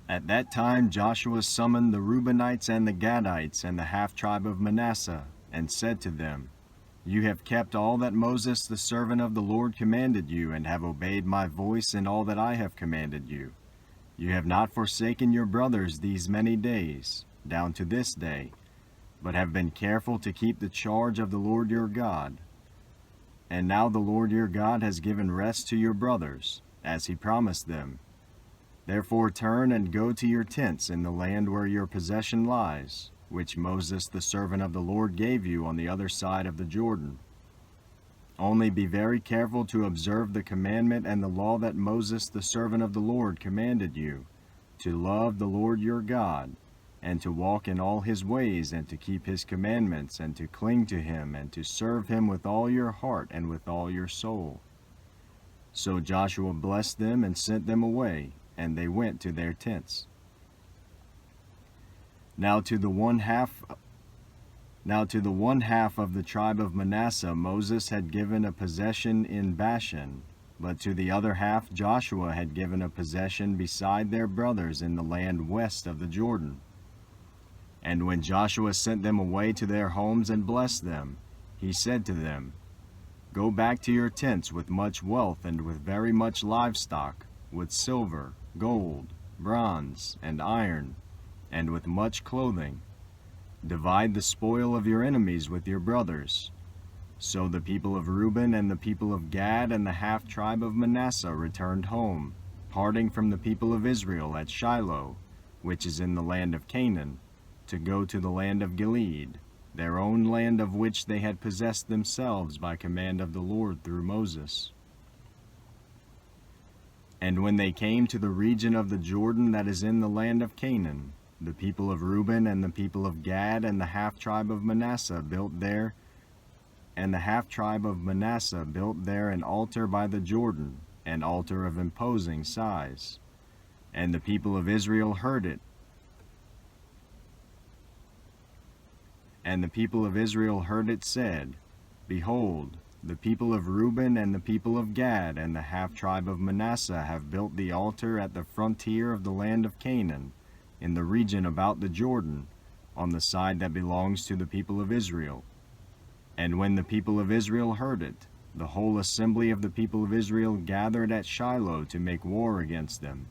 At that time Joshua summoned the Reubenites and the Gadites and the half-tribe of Manasseh, and said to them, You have kept all that Moses the servant of the Lord commanded you, and have obeyed my voice in all that I have commanded you. You have not forsaken your brothers these many days, down to this day, but have been careful to keep the charge of the Lord your God. And now the Lord your God has given rest to your brothers, as he promised them. Therefore turn and go to your tents in the land where your possession lies, which Moses the servant of the Lord gave you on the other side of the Jordan. Only be very careful to observe the commandment and the law that Moses the servant of the Lord commanded you, to love the Lord your God, and to walk in all his ways, and to keep his commandments, and to cling to him, and to serve him with all your heart and with all your soul. So Joshua blessed them and sent them away, and they went to their tents. Now to the one half of the tribe of Manasseh Moses had given a possession in Bashan, but to the other half Joshua had given a possession beside their brothers in the land west of the Jordan. And when Joshua sent them away to their homes and blessed them, he said to them, Go back to your tents with much wealth and with very much livestock, with silver, gold, bronze, and iron, and with much clothing. Divide the spoil of your enemies with your brothers. So the people of Reuben and the people of Gad and the half-tribe of Manasseh returned home, parting from the people of Israel at Shiloh, which is in the land of Canaan, to go to the land of Gilead, their own land of which they had possessed themselves by command of the Lord through Moses. And when they came to the region of the Jordan that is in the land of Canaan, the people of Reuben and the people of Gad and the half-tribe of Manasseh built there an altar by the Jordan, an altar of imposing size. And the people of Israel heard it. And the people of Israel heard it said, Behold, the people of Reuben and the people of Gad and the half-tribe of Manasseh have built the altar at the frontier of the land of Canaan, in the region about the Jordan, on the side that belongs to the people of Israel. And when the people of Israel heard it, the whole assembly of the people of Israel gathered at Shiloh to make war against them.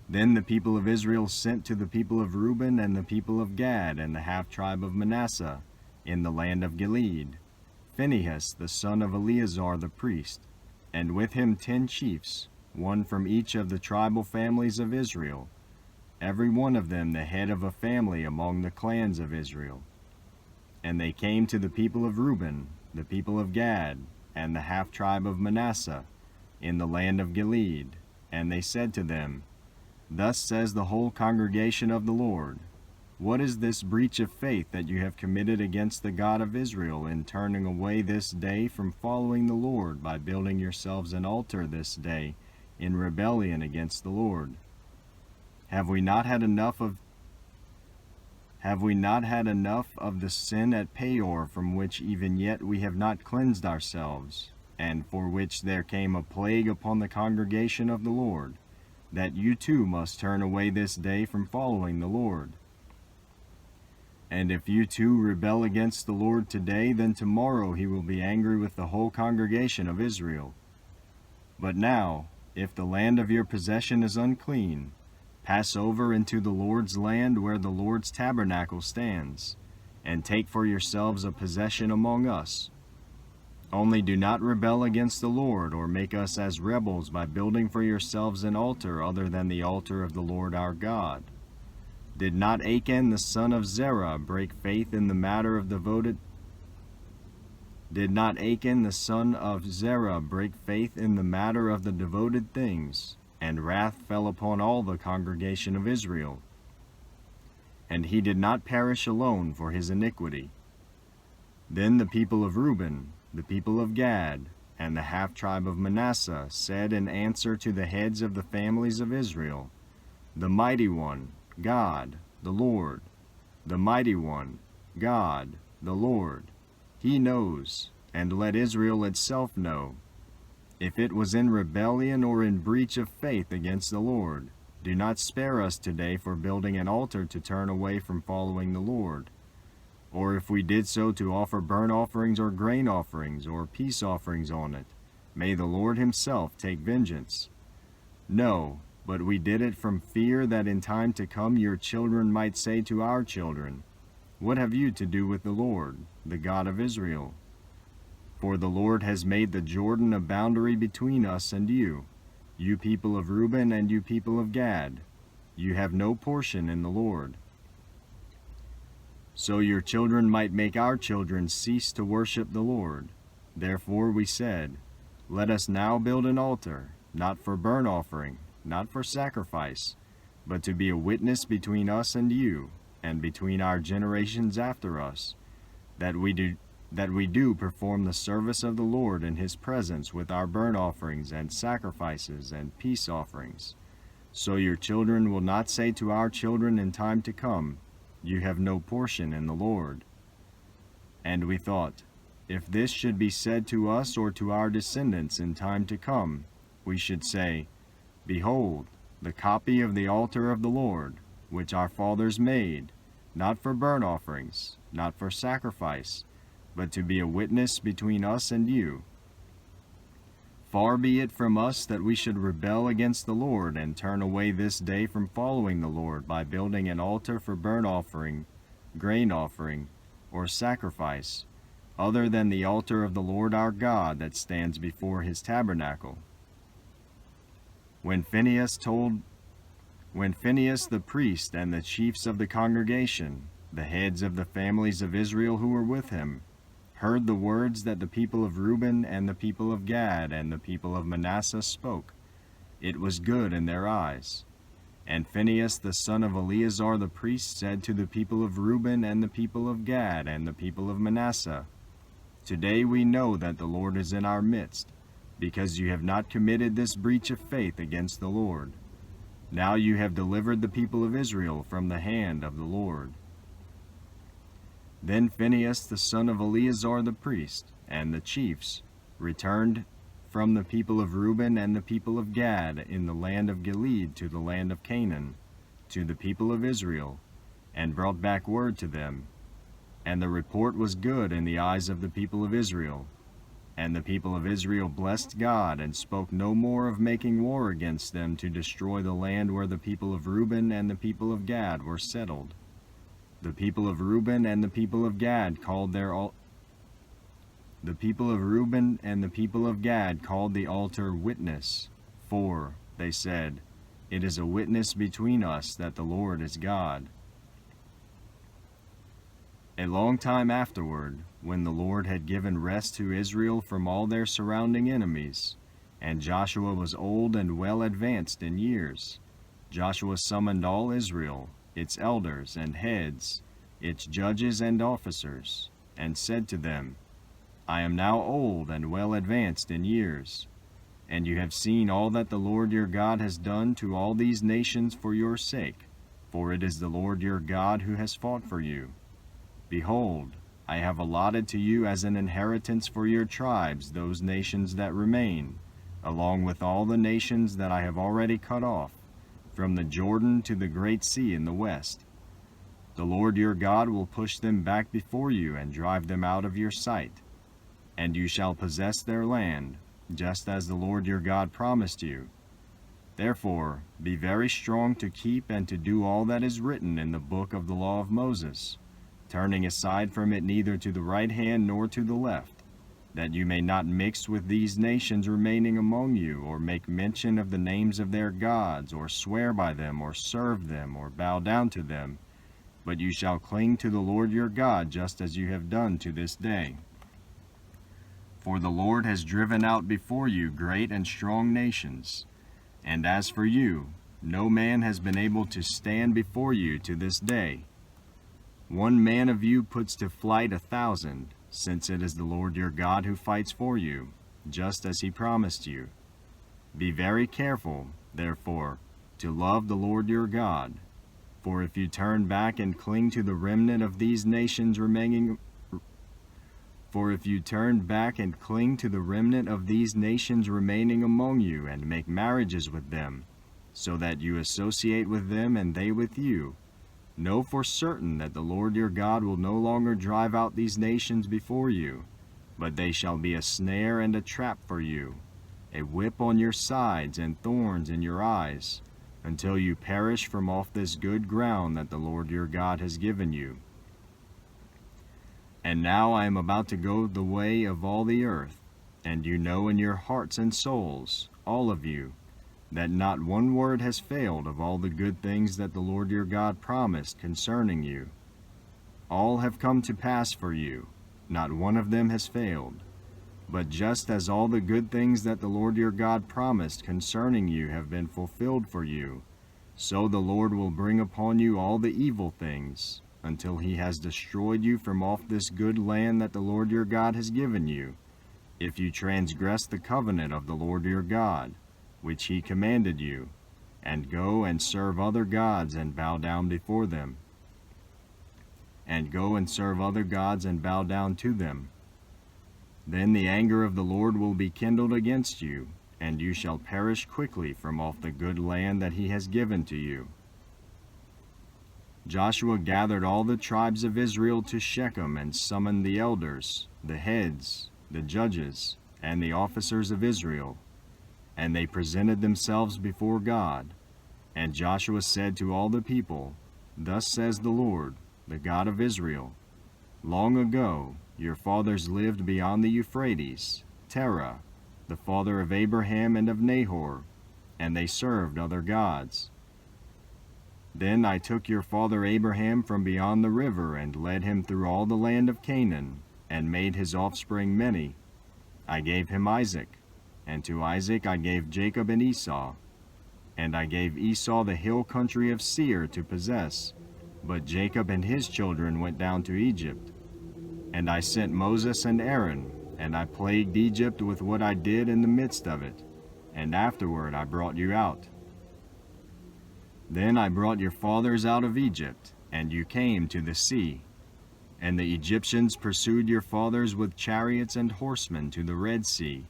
Then the people of Israel sent to the people of Reuben and the people of Gad and the half-tribe of Manasseh, in the land of Gilead, Phinehas the son of Eleazar the priest, and with him 10 chiefs, one from each of the tribal families of Israel, every one of them the head of a family among the clans of Israel. And they came to the people of Reuben, the people of Gad, and the half-tribe of Manasseh, in the land of Gilead, and they said to them, Thus says the whole congregation of the Lord, What is this breach of faith that you have committed against the God of Israel in turning away this day from following the Lord by building yourselves an altar this day in rebellion against the Lord? Have we not had enough of the sin at Peor, from which even yet we have not cleansed ourselves, and for which there came a plague upon the congregation of the Lord, that you too must turn away this day from following the Lord? And if you too rebel against the Lord today, then tomorrow he will be angry with the whole congregation of Israel. But now, if the land of your possession is unclean, pass over into the Lord's land where the Lord's tabernacle stands, and take for yourselves a possession among us. Only do not rebel against the Lord, or make us as rebels by building for yourselves an altar other than the altar of the Lord our God. Did not Achan the son of Zerah break faith in the matter of devoted things, and wrath fell upon all the congregation of Israel? And he did not perish alone for his iniquity. Then the people of Reuben, the people of Gad, and the half-tribe of Manasseh said in answer to the heads of the families of Israel, The Mighty One, God, the Lord, the Mighty One, God, the Lord, he knows, and let Israel itself know. if it was in rebellion or in breach of faith against the Lord, do not spare us today for building an altar to turn away from following the Lord. Or if we did so to offer burnt offerings or grain offerings or peace offerings on it, may the Lord himself take vengeance. No, but we did it from fear that in time to come your children might say to our children, What have you to do with the Lord, the God of Israel? For the Lord has made the Jordan a boundary between us and you people of Reuben and you people of Gad. You have no portion in the Lord. So your children might make our children cease to worship the Lord. Therefore we said, Let us now build an altar, not for burnt offering, not for sacrifice, but to be a witness between us and you, and between our generations after us, that we do perform the service of the Lord in his presence with our burnt offerings and sacrifices and peace offerings. So your children will not say to our children in time to come, You have no portion in the Lord. And we thought, if this should be said to us or to our descendants in time to come, we should say, Behold, the copy of the altar of the Lord, which our fathers made, not for burnt offerings, not for sacrifice, but to be a witness between us and you. Far be it from us that we should rebel against the Lord and turn away this day from following the Lord by building an altar for burnt offering, grain offering, or sacrifice, other than the altar of the Lord our God that stands before his tabernacle. When Phinehas the priest and the chiefs of the congregation, the heads of the families of Israel who were with him, heard the words that the people of Reuben and the people of Gad and the people of Manasseh spoke, it was good in their eyes. And Phinehas the son of Eleazar the priest said to the people of Reuben and the people of Gad and the people of Manasseh, Today we know that the Lord is in our midst, because you have not committed this breach of faith against the Lord. Now you have delivered the people of Israel from the hand of the Lord. Then Phinehas the son of Eleazar the priest and the chiefs returned from the people of Reuben and the people of Gad in the land of Gilead to the land of Canaan, to the people of Israel, and brought back word to them. And the report was good in the eyes of the people of Israel. And the people of Israel blessed God and spoke no more of making war against them to destroy the land where the people of Reuben and the people of Gad were settled. The people of Reuben and the people of Gad called the altar Witness, for, they said, It is a witness between us that the Lord is God. A long time afterward, when the Lord had given rest to Israel from all their surrounding enemies, and Joshua was old and well advanced in years, Joshua summoned all Israel, its elders and heads, its judges and officers, and said to them, I am now old and well advanced in years, and you have seen all that the Lord your God has done to all these nations for your sake, for it is the Lord your God who has fought for you. Behold, I have allotted to you as an inheritance for your tribes those nations that remain, along with all the nations that I have already cut off, from the Jordan to the great sea in the west. The Lord your God will push them back before you and drive them out of your sight. And you shall possess their land, just as the Lord your God promised you. Therefore, be very strong to keep and to do all that is written in the book of the law of Moses, turning aside from it neither to the right hand nor to the left, that you may not mix with these nations remaining among you, or make mention of the names of their gods, or swear by them, or serve them, or bow down to them, but you shall cling to the Lord your God just as you have done to this day. For the Lord has driven out before you great and strong nations, and as for you, no man has been able to stand before you to this day. One man of you puts to flight 1,000, since it is the Lord your God who fights for you, just as he promised you. Be very careful, therefore, to love the Lord your God, for if you turn back and cling to the remnant of these nations remaining For if you turn back and cling to the remnant of these nations remaining among you, and make marriages with them, so that you associate with them and they with you, know for certain that the Lord your God will no longer drive out these nations before you, but they shall be a snare and a trap for you, a whip on your sides and thorns in your eyes, until you perish from off this good ground that the Lord your God has given you. And now I am about to go the way of all the earth, and you know in your hearts and souls, all of you, that not one word has failed of all the good things that the Lord your God promised concerning you. All have come to pass for you, not one of them has failed. But just as all the good things that the Lord your God promised concerning you have been fulfilled for you, so the Lord will bring upon you all the evil things, until he has destroyed you from off this good land that the Lord your God has given you, if you transgress the covenant of the Lord your God, which he commanded you, and go and serve other gods and bow down before them. And go and serve other gods and bow down to them. Then the anger of the Lord will be kindled against you, and you shall perish quickly from off the good land that he has given to you. Joshua gathered all the tribes of Israel to Shechem and summoned the elders, the heads, the judges, and the officers of Israel. And they presented themselves before God. And Joshua said to all the people, Thus says the Lord, the God of Israel, Long ago your fathers lived beyond the Euphrates, Terah, the father of Abraham and of Nahor, and they served other gods. Then I took your father Abraham from beyond the river and led him through all the land of Canaan, and made his offspring many. I gave him Isaac, and to Isaac I gave Jacob and Esau. And I gave Esau the hill country of Seir to possess, but Jacob and his children went down to Egypt. And I sent Moses and Aaron, and I plagued Egypt with what I did in the midst of it, and afterward I brought you out. Then I brought your fathers out of Egypt, and you came to the sea. And the Egyptians pursued your fathers with chariots and horsemen to the Red Sea.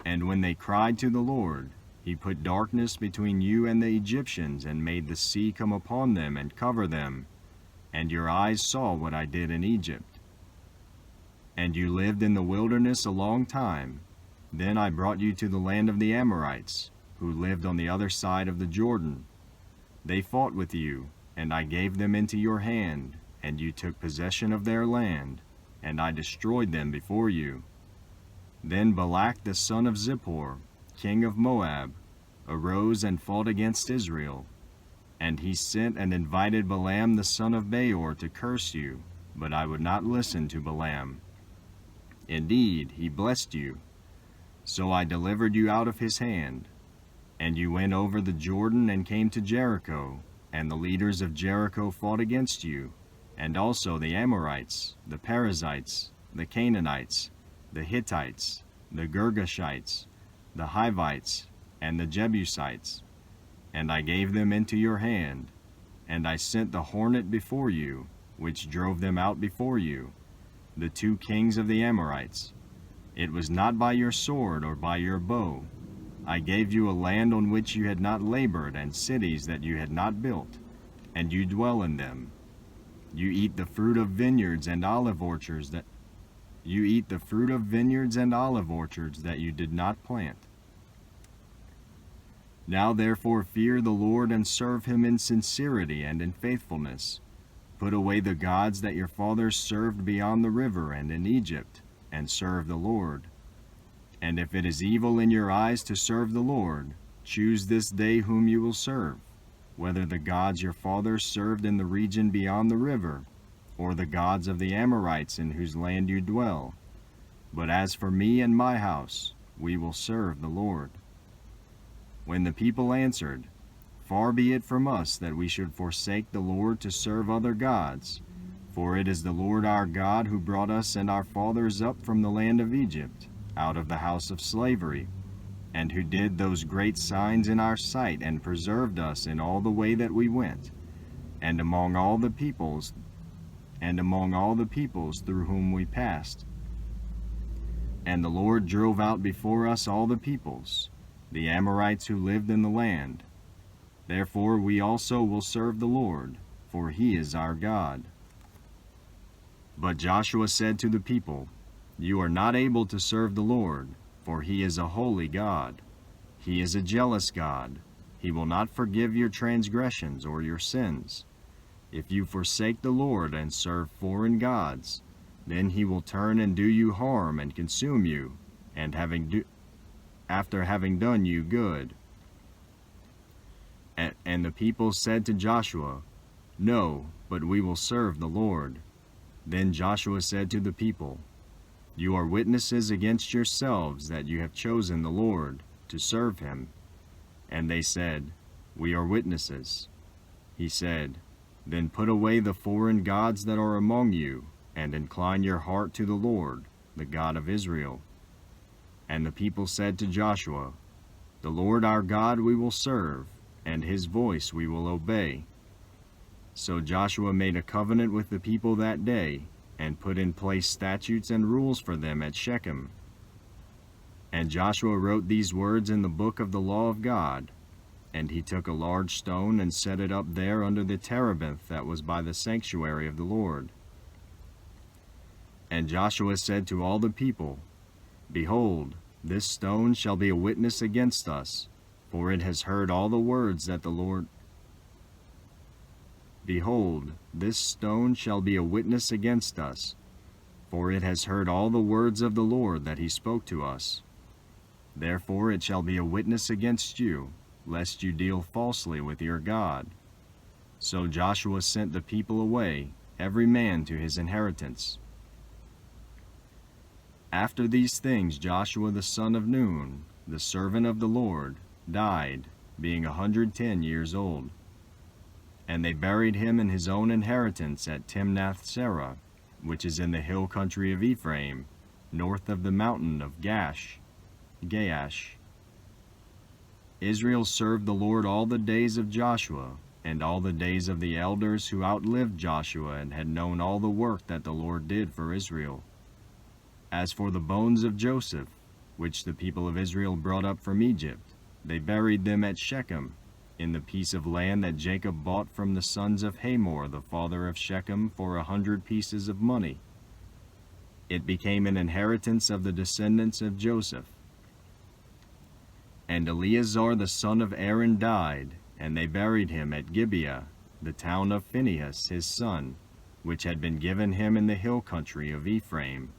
And when they cried to the Lord, he put darkness between you and the Egyptians, and made the sea come upon them and cover them. And your eyes saw what I did in Egypt. And you lived in the wilderness a long time. Then I brought you to the land of the Amorites, who lived on the other side of the Jordan. They fought with you, and I gave them into your hand, and you took possession of their land, and I destroyed them before you. Then Balak the son of Zippor, king of Moab, arose and fought against Israel. And he sent and invited Balaam the son of Beor to curse you, but I would not listen to Balaam. Indeed, he blessed you. So I delivered you out of his hand. And you went over the Jordan and came to Jericho, and the leaders of Jericho fought against you, and also the Amorites, the Perizzites, the Canaanites, the Hittites, the Girgashites, the Hivites, and the Jebusites. And I gave them into your hand, and I sent the hornet before you, which drove them out before you, the 2 kings of the Amorites. It was not by your sword or by your bow. I gave you a land on which you had not labored, and cities that you had not built, and you dwell in them. You eat the fruit of vineyards and olive orchards that you did not plant. Now therefore fear the Lord and serve him in sincerity and in faithfulness. Put away the gods that your fathers served beyond the river and in Egypt, and serve the Lord. And if it is evil in your eyes to serve the Lord, choose this day whom you will serve, whether the gods your fathers served in the region beyond the river, or the gods of the Amorites in whose land you dwell. But as for me and my house, we will serve the Lord. When the people answered, Far be it from us that we should forsake the Lord to serve other gods, for it is the Lord our God who brought us and our fathers up from the land of Egypt, out of the house of slavery, and who did those great signs in our sight, and preserved us in all the way that we went, and among all the peoples through whom we passed. And the Lord drove out before us all the peoples, the Amorites who lived in the land. Therefore we also will serve the Lord, for he is our God. But Joshua said to the people, You are not able to serve the Lord, for he is a holy God. He is a jealous God. He will not forgive your transgressions or your sins. If you forsake the Lord and serve foreign gods, then he will turn and do you harm and consume you, and after having done you good. And the people said to Joshua, No, but we will serve the Lord. Then Joshua said to the people, You are witnesses against yourselves that you have chosen the Lord to serve him. And they said, We are witnesses. He said, Then put away the foreign gods that are among you, and incline your heart to the Lord, the God of Israel. And the people said to Joshua, The Lord our God we will serve, and his voice we will obey. So Joshua made a covenant with the people that day, and put in place statutes and rules for them at Shechem. And Joshua wrote these words in the book of the law of God, and he took a large stone and set it up there under the terebinth that was by the sanctuary of the Lord. And Joshua said to all the people, Behold, this stone shall be a witness against us, for it has heard all the words that the Lord... Behold, this stone shall be a witness against us, for it has heard all the words of the Lord that he spoke to us. Therefore it shall be a witness against you, lest you deal falsely with your God. So Joshua sent the people away, every man to his inheritance. After these things Joshua the son of Nun, the servant of the Lord, died, being 110 years old. And they buried him in his own inheritance at Timnath-serah, which is in the hill country of Ephraim, north of the mountain of Gaash. Israel served the Lord all the days of Joshua, and all the days of the elders who outlived Joshua and had known all the work that the Lord did for Israel. As for the bones of Joseph, which the people of Israel brought up from Egypt, they buried them at Shechem, in the piece of land that Jacob bought from the sons of Hamor, the father of Shechem, for 100 pieces of money. It became an inheritance of the descendants of Joseph. And Eleazar the son of Aaron died, and they buried him at Gibeah, the town of Phinehas his son, which had been given him in the hill country of Ephraim,